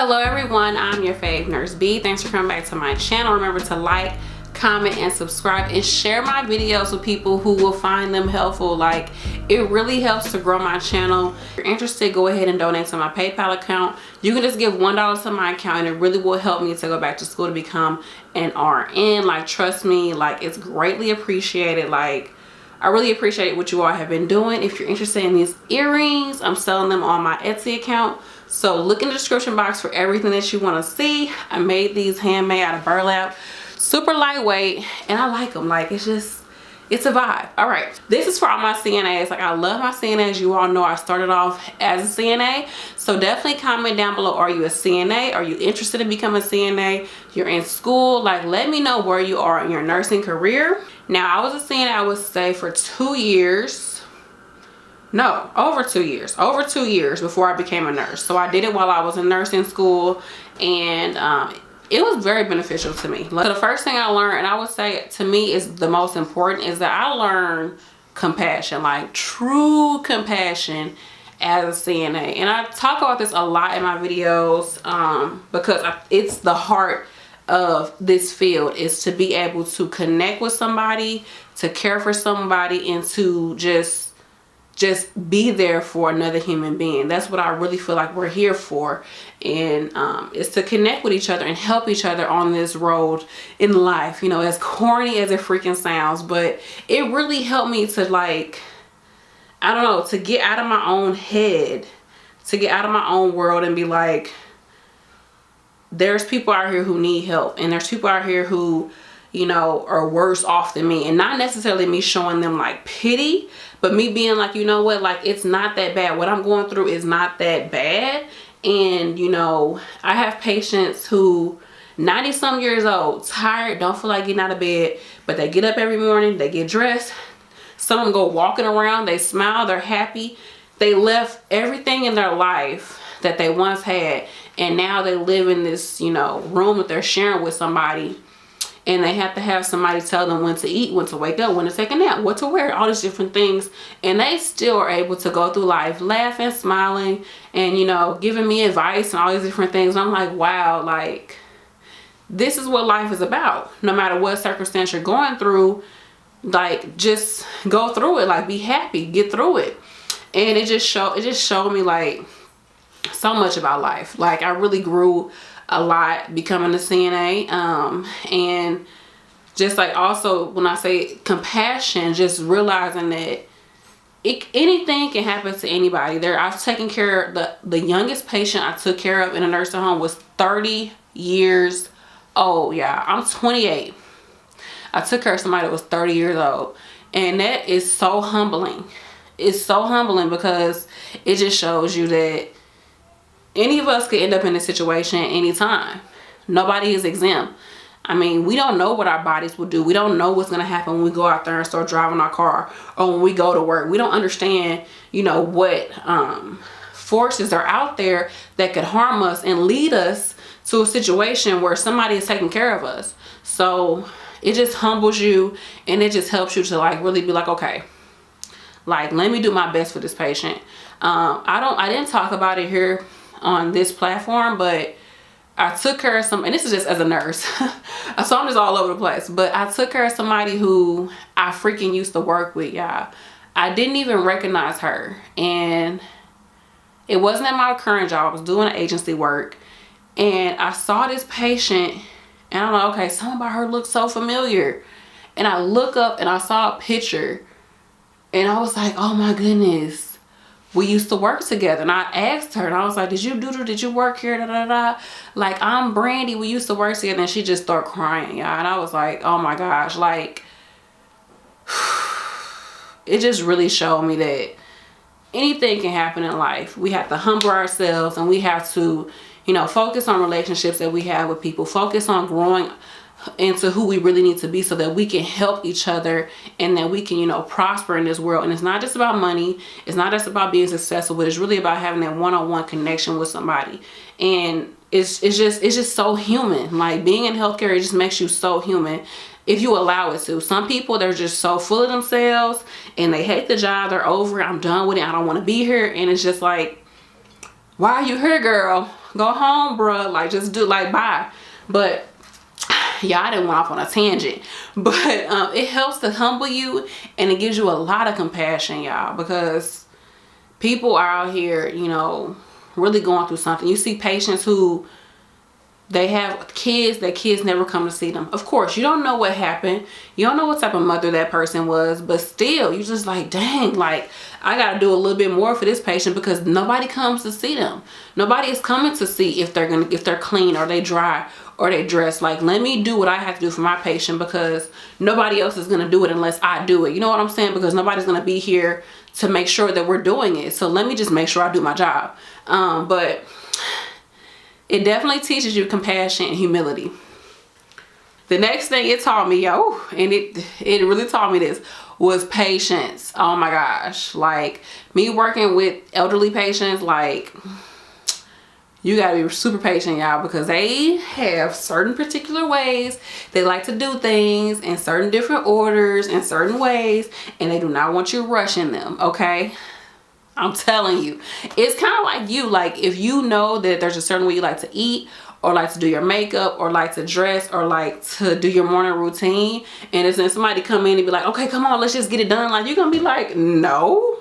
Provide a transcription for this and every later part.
Hello everyone, I'm your fave nurse B. Thanks for coming back to my channel. Remember to like, comment, and subscribe, and share my videos with people who will find them helpful. Like, it really helps to grow my channel. If you're interested, go ahead and donate to my PayPal account. You can just give $1 to my account and it really will help me to go back to school to become an RN. Like, trust me, like, it's greatly appreciated. Like, I really appreciate what you all have been doing. If you're interested in these earrings, I'm selling them on my Etsy account. So look in the description box for everything that you want to see. I made these handmade out of burlap. Super lightweight. And I like them. Like, it's a vibe. All right. This is for all my CNAs. Like, I love my CNAs. You all know I started off as a CNA. So definitely comment down below. Are you a CNA? Are you interested in becoming a CNA? You're in school. Like, let me know where you are in your nursing career. Now, I was a CNA, I would say, for 2 years. No, over 2 years. Over 2 years before I became a nurse. So I did it while I was in nursing school. And it was very beneficial to me. Like, the first thing I learned, and I would say to me is the most important, is that I learned compassion. Like, true compassion as a CNA. And I talk about this a lot in my videos because it's the heart of this field, is to be able to connect with somebody, to care for somebody, and to just be there for another human being. That's what I really feel like we're here for. And it's to connect with each other and help each other on this road in life. You know, as corny as it freaking sounds, but it really helped me to, like, I don't know, to get out of my own head, to get out of my own world and be like, there's people out here who need help, and there's people out here who, you know, are worse off than me. And not necessarily me showing them like pity, but me being like, you know what, like, it's not that bad. What I'm going through is not that bad. And, you know, I have patients who 90 some years old, tired, don't feel like getting out of bed, but they get up every morning, they get dressed. Some of them go walking around, they smile, they're happy. They left everything in their life that they once had, and now they live in this, you know, room that they're sharing with somebody. And they have to have somebody tell them when to eat, when to wake up, when to take a nap, what to wear, all these different things. And they still are able to go through life laughing, smiling, and, you know, giving me advice and all these different things. And I'm like, wow, like, this is what life is about. No matter what circumstance you're going through, like, just go through it. Like, be happy, get through it. And it just showed me, like, so much about life. Like, I really grew a lot becoming a CNA, and just, like, also when I say compassion, just realizing that anything can happen to anybody. I've taken care of the youngest patient I took care of in a nursing home was 30 years old. Yeah, I'm 28. I took care of somebody that was 30 years old, and that is so humbling. It's so humbling because it just shows you that any of us could end up in this situation at any time. Nobody is exempt. I mean, we don't know what our bodies will do. We don't know what's going to happen when we go out there and start driving our car, or when we go to work. We don't understand, you know, what forces are out there that could harm us and lead us to a situation where somebody is taking care of us. So it just humbles you, and it just helps you to, like, really be like, okay, like, let me do my best for this patient. I didn't talk about it here on this platform, but I took care of and this is just as a nurse, so I'm just all over the place, but I took care of somebody who I freaking used to work with, y'all. I didn't even recognize her, and it wasn't at my current job. I was doing agency work, and I saw this patient, and I'm like, okay, something about her looks so familiar. And I look up and I saw a picture, and I was like, oh my goodness, we used to work together. And I asked her, and I was like, did you work here? Da, da, da. Like, I'm Brandy, we used to work together. And she just started crying, y'all. And I was like, oh my gosh, like, it just really showed me that anything can happen in life. We have to humble ourselves, and we have to, you know, focus on relationships that we have with people, focus on growing into who we really need to be, so that we can help each other, and that we can, you know, prosper in this world. And it's not just about money, it's not just about being successful, but it's really about having that one-on-one connection with somebody. And it's just so human. Like, being in healthcare, it just makes you so human if you allow it to. Some people, they're just so full of themselves, and they hate the job, they're over it, I'm done with it, I don't want to be here. And it's just like, why are you here, girl? go home, bruh. Like, just do, like, bye. But yeah, I didn't went off on a tangent, but it helps to humble you, and it gives you a lot of compassion, y'all, because people are out here, you know, really going through something. You see patients who they have kids, their kids never come to see them. Of course, you don't know what happened. You don't know what type of mother that person was, but still, you just like, dang, like, I got to do a little bit more for this patient because nobody comes to see them. Nobody is coming to see if they're clean or they dry or they dress. Like, let me do what I have to do for my patient because nobody else is going to do it unless I do it. You know what I'm saying? Because nobody's going to be here to make sure that we're doing it. So let me just make sure I do my job. But it definitely teaches you compassion and humility. The next thing it taught me, yo, and it really taught me this, was patience. Oh my gosh. Like, me working with elderly patients, like, you gotta be super patient, y'all, because they have certain particular ways they like to do things in certain different orders in certain ways, and they do not want you rushing them, okay? I'm telling you, it's kind of like you, like, if you know that there's a certain way you like to eat or like to do your makeup or like to dress or like to do your morning routine, and then somebody come in and be like, okay, come on, let's just get it done, like, you're gonna be like, no.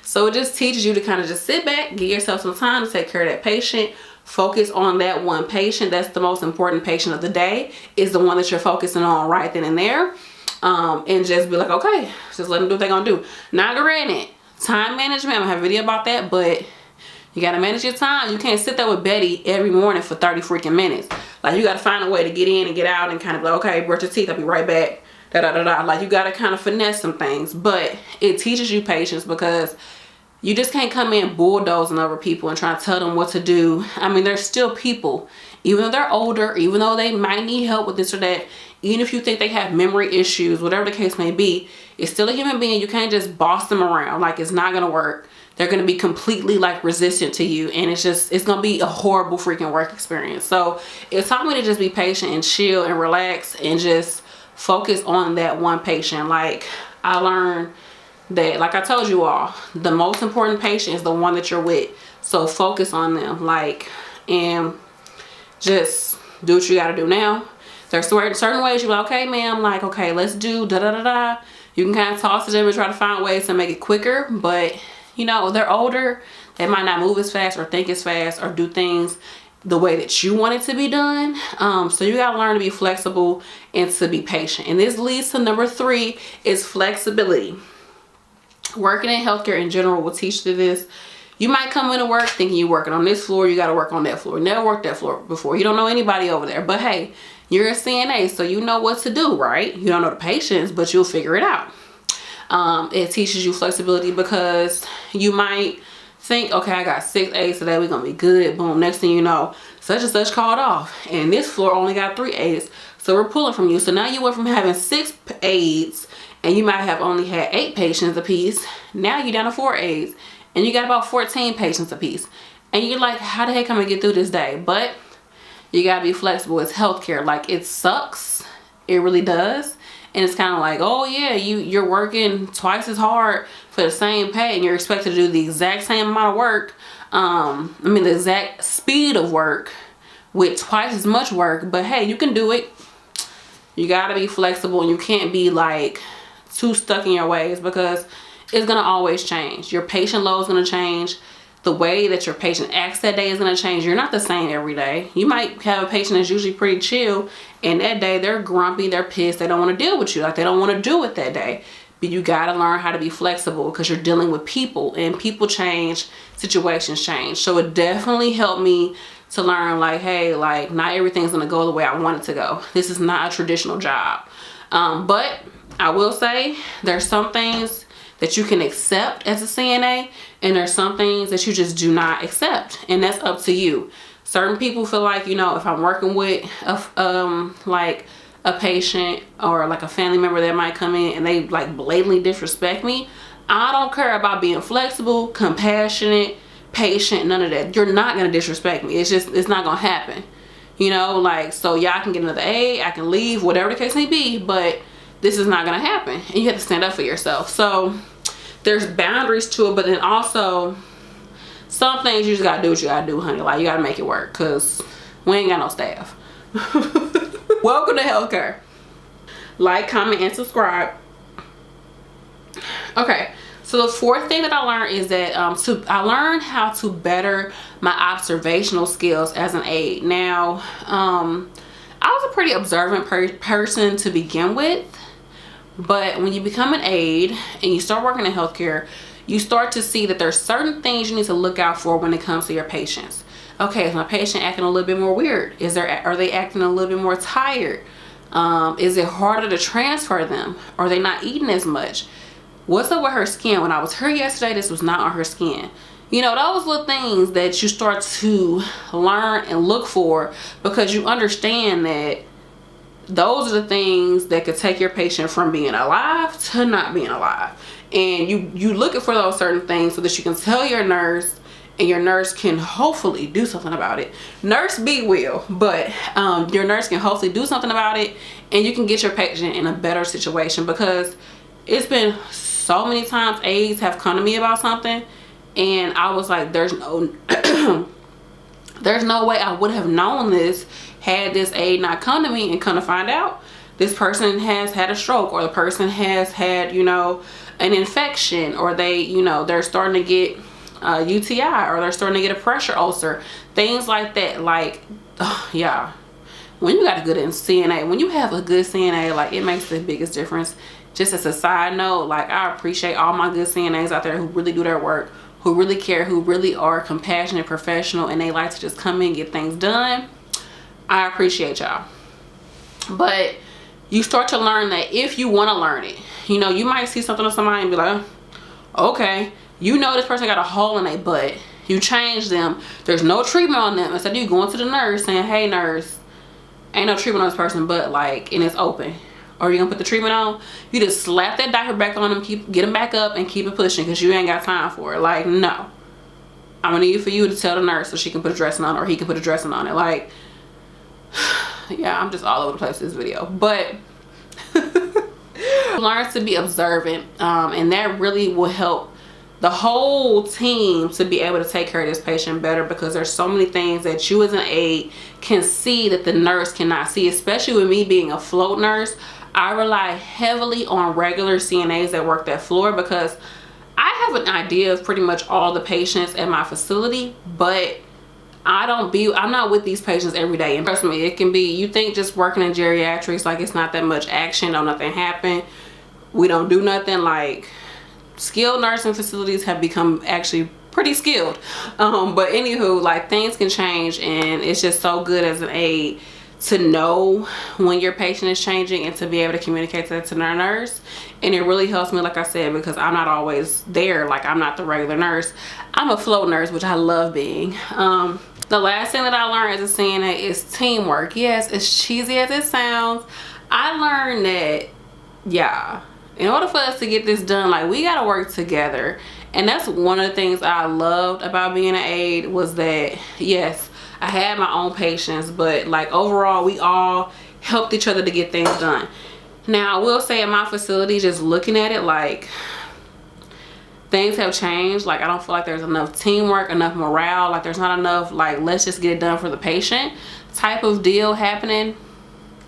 So it just teaches you to kind of just sit back, give yourself some time to take care of that patient, focus on that one patient. That's the most important patient of the day, is the one that you're focusing on right then and there, and just be like, okay, just let them do what they're gonna do. Now, granted, time management, I'm gonna have a video about that, but you gotta manage your time. You can't sit there with Betty every morning for 30 freaking minutes. Like, you gotta find a way to get in and get out and kind of be like, okay, brush your teeth, I'll be right back. Like, you gotta kind of finesse some things, but it teaches you patience because you just can't come in bulldozing over people and try to tell them what to do. I mean, they're still people. Even though they're older, even though they might need help with this or that, even if you think they have memory issues, whatever the case may be, it's still a human being. You can't just boss them around. Like, it's not gonna work. They're gonna be completely like resistant to you, and it's gonna be a horrible freaking work experience. So it taught me to just be patient and chill and relax and just focus on that one patient. Like, I learned that, like I told you all, the most important patient is the one that you're with. So focus on them, like, and just do what you gotta do. Now, there's certain ways you're like, okay, ma'am, like, okay, let's do da-da-da-da. You can kind of toss to them and try to find ways to make it quicker, but, you know, they're older. They might not move as fast or think as fast or do things the way that you want it to be done. So you gotta learn to be flexible and to be patient. And this leads to number 3, is flexibility. Working in healthcare in general will teach you this. You might come into work thinking you're working on this floor, you got to work on that floor. Never worked that floor before. You don't know anybody over there. But hey, you're a CNA, so you know what to do, right? You don't know the patients, but you'll figure it out. It teaches you flexibility because you might think, okay, I got 6 aides today, we're going to be good. Boom, next thing you know, such and such called off. And this floor only got 3 aides. So we're pulling from you. So now you went from having 6 aides, and you might have only had 8 patients a piece. Now you're down to 4 aides. And you got about 14 patients a piece. And you're like, how the heck am I gonna get through this day? But you gotta be flexible. It's healthcare. Like, it sucks. It really does. And it's kind of like, oh yeah, you're working twice as hard for the same pay, and you're expected to do the exact same amount of work. The exact speed of work with twice as much work. But hey, you can do it. You gotta be flexible, and you can't be like too stuck in your ways, because it's gonna always change. Your patient load is gonna change. The way that your patient acts that day is gonna change. You're not the same every day. You might have a patient that's usually pretty chill, and that day they're grumpy, they're pissed, they don't want to deal with you. Like, they don't want to do it that day. But you gotta learn how to be flexible, because you're dealing with people, and people change, situations change. So it definitely helped me to learn, like, hey, like, not everything's gonna go the way I want it to go. This is not a traditional job. But I will say there's some things that you can accept as a CNA, and there's some things that you just do not accept, and that's up to you. Certain people feel like, you know, if I'm working with like a patient or like a family member that might come in and they like blatantly disrespect me, I don't care about being flexible, compassionate, patient, none of that. You're not gonna disrespect me. It's not gonna happen. You know, like, so y'all can get another aide, I can leave, whatever the case may be, but this is not gonna happen, and you have to stand up for yourself. So there's boundaries to it, but then also some things you just gotta do what you gotta do, honey. Like, you gotta make it work, because we ain't got no staff. Welcome to healthcare. Like, comment, and subscribe. Okay, so the fourth thing that I learned is that I learned how to better my observational skills as an aide. Now, I was a pretty observant person to begin with, but when you become an aide and you start working in healthcare, you start to see that there's certain things you need to look out for when it comes to your patients. Okay, is my patient acting a little bit more weird? Are they acting a little bit more tired? Is it harder to transfer them? Are they not eating as much? What's up with her skin? When I was here yesterday, this was not on her skin. You know, those little things that you start to learn and look for, because you understand that those are the things that could take your patient from being alive to not being alive. And you looking for those certain things so that you can tell your nurse, and your nurse can hopefully do something about it. Nurse B will, but your nurse can hopefully do something about it, and you can get your patient in a better situation. Because it's been so many times aides have come to me about something, and I was like, there's no there's no way I would have known this had this aide not come to me, and come to find out this person has had a stroke, or the person has had, you know, an infection, or they, you know, they're starting to get UTI, or they're starting to get a pressure ulcer, things like that. Like, yeah, when you got a good CNA, when you have a good CNA, like, it makes the biggest difference. Just as a side note, like, I appreciate all my good CNAs out there who really do their work, who really care, who really are compassionate, professional, and they like to just come in and get things done. I appreciate y'all. But you start to learn that if you want to learn it, you know, you might see something on somebody and be like, okay, you know, this person got a hole in their butt. You change them. There's no treatment on them. Instead of you going to the nurse saying, hey nurse, ain't no treatment on this person, but like, and it's open. Or you gonna put the treatment on? You just slap that diaper back on them, get them back up, and keep it pushing, because you ain't got time for it. Like, no. I'm gonna need for you to tell the nurse so she can put a dressing on it, or he can put a dressing on it. Like, yeah, I'm just all over the place in this video. But learn to be observant, and that really will help the whole team to be able to take care of this patient better, because there's so many things that you as an aide can see that the nurse cannot see. Especially with me being a float nurse, I rely heavily on regular CNAs that work that floor, because I have an idea of pretty much all the patients at my facility, but I'm not with these patients every day. And trust me, it can be, you think just working in geriatrics, like, it's not that much action, don't nothing happen, we don't do nothing. Like, skilled nursing facilities have become actually pretty skilled. But anywho, like, things can change, and it's just so good as an aide to know when your patient is changing and to be able to communicate that to their nurse. And it really helps me, like I said, because I'm not always there. Like, I'm not the regular nurse. I'm a float nurse, which I love being. The last thing that I learned as a CNA is teamwork. Yes, as cheesy as it sounds, I learned that, yeah, in order for us to get this done, like, we got to work together. And that's one of the things I loved about being an aide, was that, yes, I had my own patients, but like, overall, we all helped each other to get things done. Now, I will say at my facility, just looking at it, like, things have changed. Like, I don't feel like there's enough teamwork, enough morale. Like, there's not enough, like, let's just get it done for the patient type of deal happening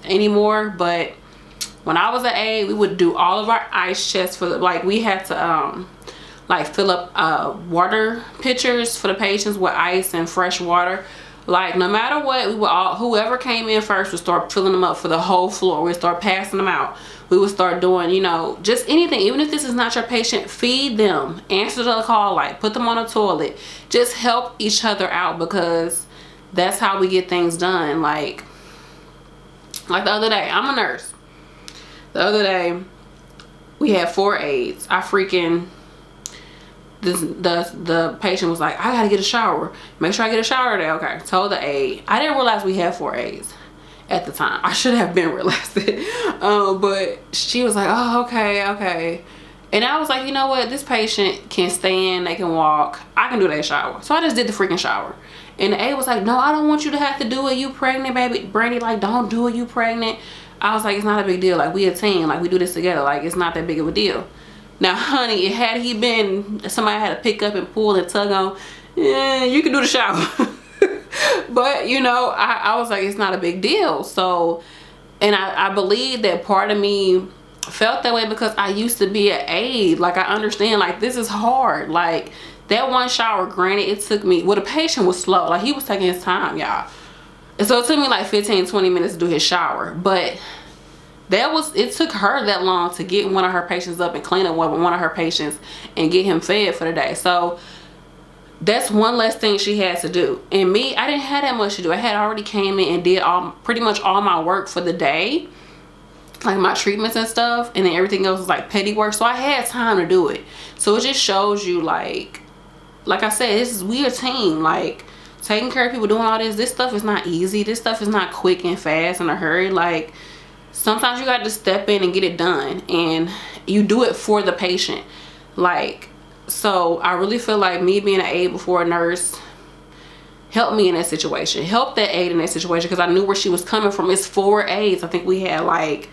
anymore. But when I was an aide, we would do all of our ice chests for the, like, we had to like, fill up water pitchers for the patients with ice and fresh water. Like, no matter what, we would all, whoever came in first would start filling them up for the whole floor. We'd start passing them out. We would start doing, you know, just anything. Even if this is not your patient, feed them, answer the call light, put them on a toilet. Just help each other out, because that's how we get things done. Like the other day, I'm a nurse. The other day, we had 4 aides. I freaking... the patient was like, I gotta get a shower. Make sure I get a shower today. Okay, told the aide. I didn't realize we had 4 aides at the time. I should have been realized it. But she was like, oh, okay. And I was like, you know what? This patient can stand, they can walk. I can do that shower. So I just did the freaking shower. And the aide was like, no, I don't want you to have to do it. You pregnant, baby. Brandy, like, don't do it. You pregnant. I was like, it's not a big deal. Like, we a team. Like, we do this together. Like, it's not that big of a deal. Now, honey, had he been somebody I had to pick up and pull and tug on, yeah, you can do the shower. But you know, I was like, it's not a big deal. So, and I believe that part of me felt that way because I used to be an aide. Like, I understand, like, this is hard. Like, that one shower, granted, it took me, well, the patient was slow. Like, he was taking his time, y'all. And so it took me like 15-20 minutes to do his shower. But it took her that long to get one of her patients up and clean up one of her patients and get him fed for the day. So that's one less thing she has to do. And me, I didn't have that much to do. I had already came in and did pretty much all my work for the day, like my treatments and stuff, and then everything else was like petty work. So I had time to do it. So it just shows you, like I said, we a team. Like, taking care of people, doing all this stuff is not easy. This stuff is not quick and fast in a hurry. Like, sometimes you got to step in and get it done, and you do it for the patient. Like, so I really feel like me being an aide before a nurse helped me in that situation, helped that aide in that situation, because I knew where she was coming from. It's 4 aides. I think we had like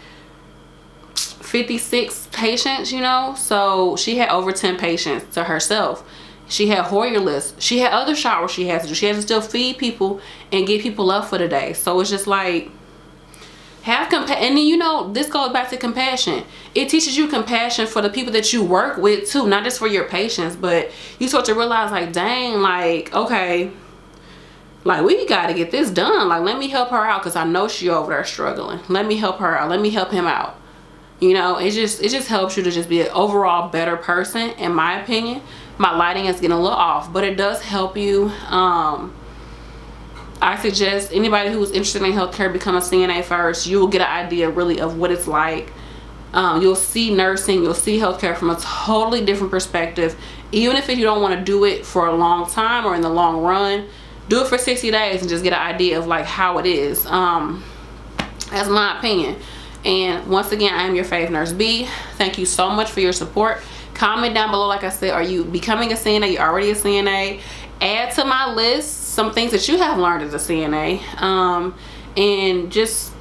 56 patients, you know, so she had over 10 patients to herself. She had Hoyer lists. She had other showers she had to do. She had to still feed people and get people up for the day. So it's just like, have compassion. And then, you know, this goes back to compassion. It teaches you compassion for the people that you work with too, not just for your patients, but you start to realize, like, dang, like, okay, like, we got to get this done. Like, let me help her out, because I know she over there struggling. Let me help her out. Let me help him out. You know, it just helps you to just be an overall better person, in my opinion. My lighting is getting a little off, but it does help you. I suggest anybody who's interested in healthcare become a CNA first. You will get an idea really of what it's like. You'll see nursing, you'll see healthcare from a totally different perspective. Even if you don't want to do it for a long time or in the long run, do it for 60 days and just get an idea of like how it is. That's my opinion. And once again, I am your fave nurse B. Thank you so much for your support. Comment down below, like I said, are you becoming a CNA? You're already a CNA? Add to my list some things that you have learned as a CNA, and just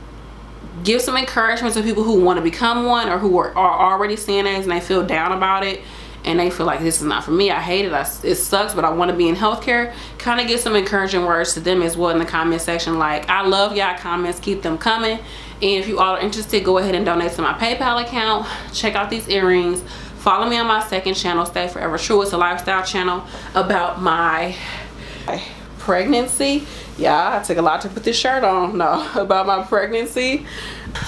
give some encouragement to people who want to become one, or who are already CNAs and they feel down about it and they feel like, this is not for me, I hate it, it sucks, but I want to be in healthcare. Kind of give some encouraging words to them as well in the comment section. Like, I love y'all comments, keep them coming. And if you all are interested, go ahead and donate to my PayPal account. Check out these earrings. Follow me on my second channel, Stay Forever True. It's a lifestyle channel about my pregnancy. Yeah, I took a lot to put this shirt on. No, about my pregnancy.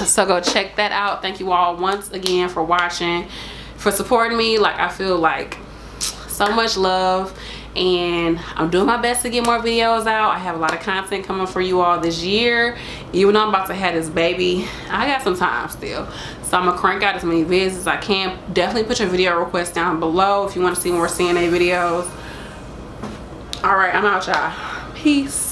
So go check that out. Thank you all once again for watching, for supporting me. Like, I feel like so much love, and I'm doing my best to get more videos out. I have a lot of content coming for you all this year. Even though I'm about to have this baby, I got some time still, so I'm gonna crank out as many videos as I can. Definitely put your video requests down below if you want to see more CNA videos. All right, I'm out, y'all. Peace.